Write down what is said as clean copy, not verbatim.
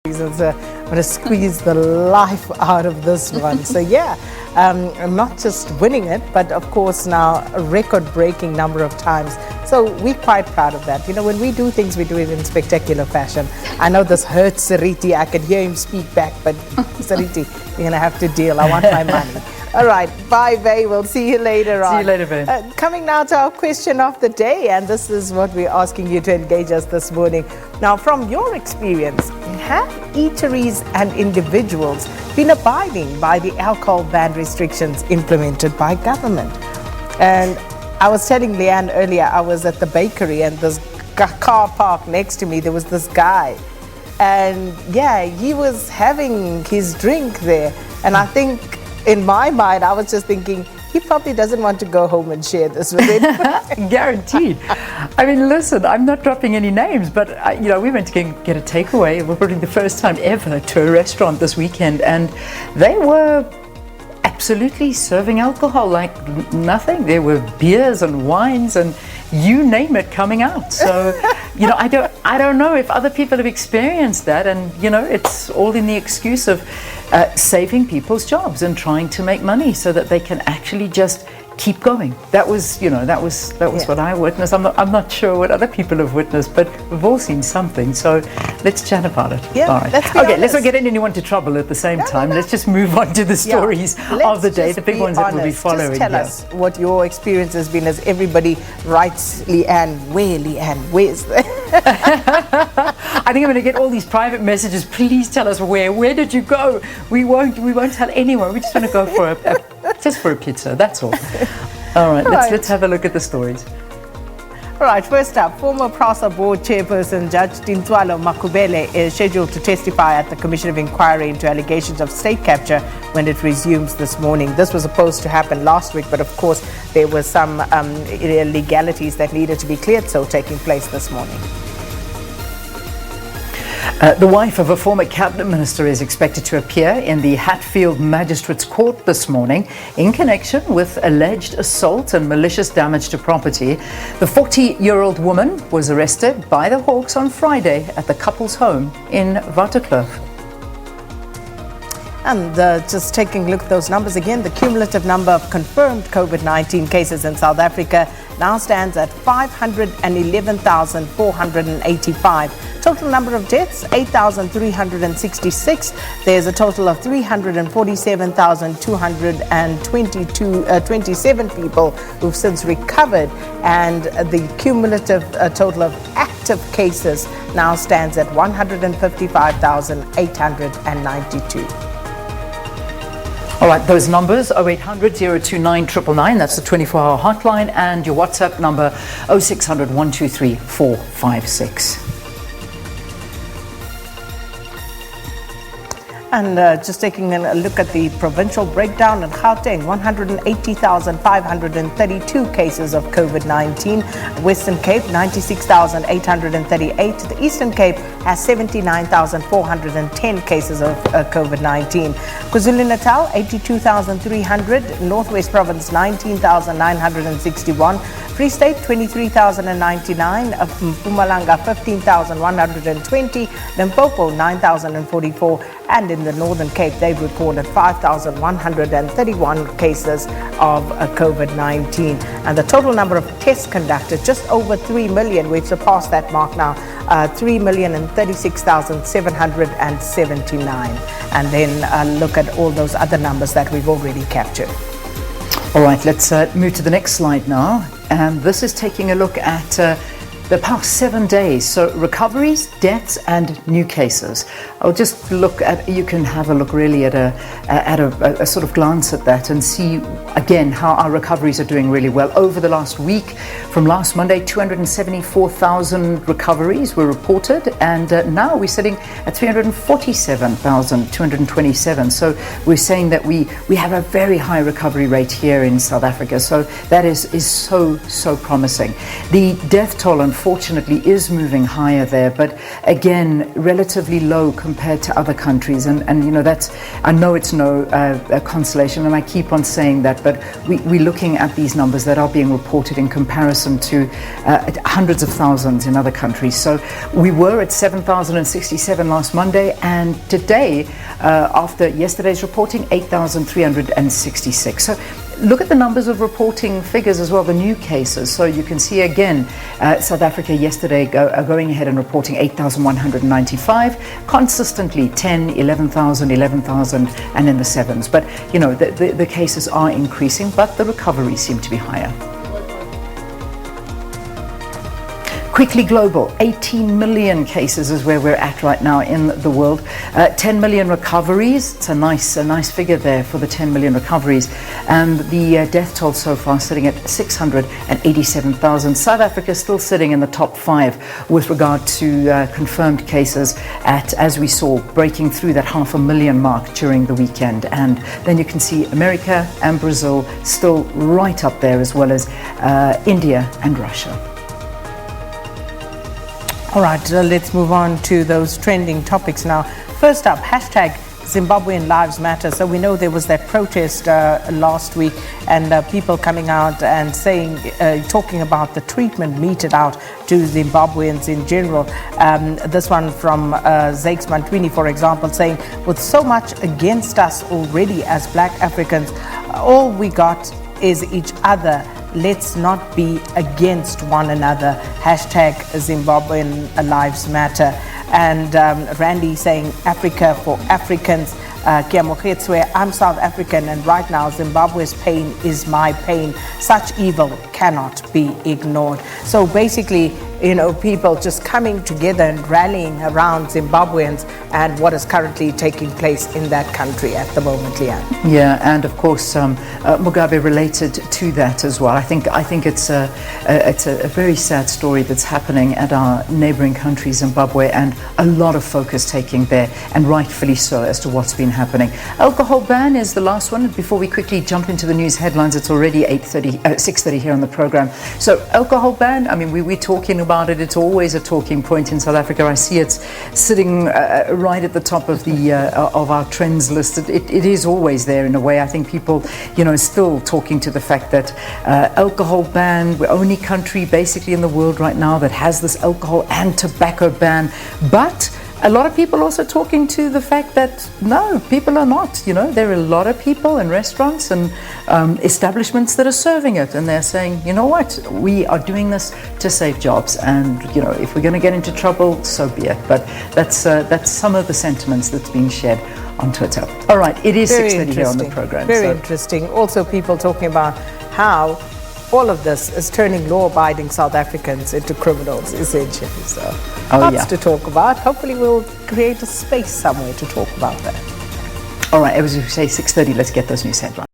reasons. I'm going to squeeze the life out of this one. So yeah, not just winning it, but of course now a record-breaking number of times. So we're quite proud of that. You know, when we do things, we do it in spectacular fashion. I know this hurts Sariti. I could hear him speak back, but Sariti, you're going to have to deal. I want my money. All right, bye, Vay. We'll see you later on. See you later, Vay. Coming now to our question of the day, and this is what we're asking you to engage us this morning. Now, from your experience, have eateries and individuals been abiding by the alcohol ban restrictions implemented by government? And I was telling Leanne earlier, I was at the bakery and this car park next to me, there was this guy. And yeah, he was having his drink there. And I think in my mind, I was just thinking, he probably doesn't want to go home and share this with it. Guaranteed. I mean, listen, I'm not dropping any names, but you know, we went to get a takeaway. We're probably the first time ever to a restaurant this weekend, and they were absolutely serving alcohol like nothing. There were beers and wines and you name it coming out. So, you know, I don't know if other people have experienced that, and you know, it's all in the excuse of saving people's jobs and trying to make money so that they can actually just keep going. That was, you know, that was what I witnessed. I'm not sure what other people have witnessed, but we've all seen something. So let's chat about it. Yeah, all right. Okay, let's not get anyone into trouble at the same time. No. Let's just move on to the stories of the day, the big ones that we'll be following. Just tell us what your experience has been as everybody writes Leanne, where's that? I think I'm going to get all these private messages. Please tell us where did you go? We won't tell anyone. We just want to go for a pizza. That's all. All right, let's have a look at the stories. All right, first up, former PRASA board chairperson Judge Tintswalo Makubele is scheduled to testify at the Commission of Inquiry into allegations of state capture when it resumes this morning. This was supposed to happen last week, but of course there were some illegalities that needed to be cleared, so taking place this morning. The wife of a former cabinet minister is expected to appear in the Hatfield Magistrates Court this morning in connection with alleged assault and malicious damage to property. The 40-year-old woman was arrested by the Hawks on Friday at the couple's home in Waterkloof. And just taking a look at those numbers again, the cumulative number of confirmed COVID-19 cases in South Africa now stands at 511,485. Total number of deaths, 8,366. There's a total of 347,227 people who've since recovered. And the cumulative total of active cases now stands at 155,892. All right, those numbers, 0800 029 999, that's the 24-hour hotline, and your WhatsApp number, 0600 123 456. And just taking a look at the provincial breakdown in Gauteng, 180,532 cases of COVID-19. Western Cape, 96,838. The Eastern Cape has 79,410 cases of COVID-19. KwaZulu-Natal, 82,300. Northwest Province, 19,961. Free State, 23,099. Mpumalanga, 15,120. Limpopo, 9,044. And in the Northern Cape, they've recorded 5,131 cases of COVID-19. And the total number of tests conducted, just over 3 million. We've surpassed that mark now, 3,036,779. And then look at all those other numbers that we've already captured. All right, let's move to the next slide now. And this is taking a look at the past 7 days, so recoveries, deaths, and new cases. I'll just look at, you can have a look really at a sort of glance at that and see again how our recoveries are doing really well. Over the last week, from last Monday, 274,000 recoveries were reported, and now we're sitting at 347,227. So we're saying that we have a very high recovery rate here in South Africa. So that is so promising. The death toll, unfortunately is moving higher there, but again, relatively low compared to other countries. And you know, that's, I know it's no consolation, and I keep on saying that, but we're looking at these numbers that are being reported in comparison to hundreds of thousands in other countries. So we were at 7,067 last Monday, and today, after yesterday's reporting, 8,366. So look at the numbers of reporting figures as well, the new cases. So you can see again, South Africa yesterday going ahead and reporting 8,195, consistently 10, 11,000, 11,000, and in the sevens. But you know, the cases are increasing, but the recoveries seem to be higher. Quickly global, 18 million cases is where we're at right now in the world. 10 million recoveries. It's a nice figure there for the 10 million recoveries. And the death toll so far sitting at 687,000. South Africa still sitting in the top 5 with regard to confirmed cases at, as we saw, breaking through that 500,000 mark during the weekend. And then you can see America and Brazil still right up there, as well as India and Russia. All right, let's move on to those trending topics now. First up, hashtag Zimbabwean Lives Matter. So we know there was that protest last week, and people coming out and saying, talking about the treatment meted out to Zimbabweans in general. This one from Zakes Mantwini, for example, saying, with so much against us already as Black Africans, all we got is each other. Let's not be against one another. Hashtag Zimbabwean Lives Matter. And Randy saying, Africa for Africans. Kiamoketswe, I'm South African, and right now Zimbabwe's pain is my pain. Such evil cannot be ignored. So basically, you know, people just coming together and rallying around Zimbabweans and what is currently taking place in that country at the moment, Leanne. Yeah, and of course Mugabe related to that as well. I think it's a very sad story that's happening at our neighboring country, Zimbabwe, and a lot of focus taking there, and rightfully so, as to what's been happening. Alcohol ban is the last one. Before we quickly jump into the news headlines, it's already 6:30 here on the program. So alcohol ban, I mean, we're talking about it. It's always a talking point in South Africa. I see it's sitting right at the top of the of our trends list. It is always there in a way. I think people, you know, still talking to the fact that alcohol ban, we're only country basically in the world right now that has this alcohol and tobacco ban. But a lot of people also talking to the fact that no, people are not. You know, there are a lot of people in restaurants and establishments that are serving it, and they're saying, you know what, we are doing this to save jobs, and you know, if we're going to get into trouble, so be it. But that's some of the sentiments that's being shared on Twitter. All right, it is 6:30 here on the program. Very interesting. Also, people talking about how all of this is turning law-abiding South Africans into criminals, essentially. So lots to talk about. Hopefully we'll create a space somewhere to talk about that. All right, as we say, 6:30, let's get those news headlines.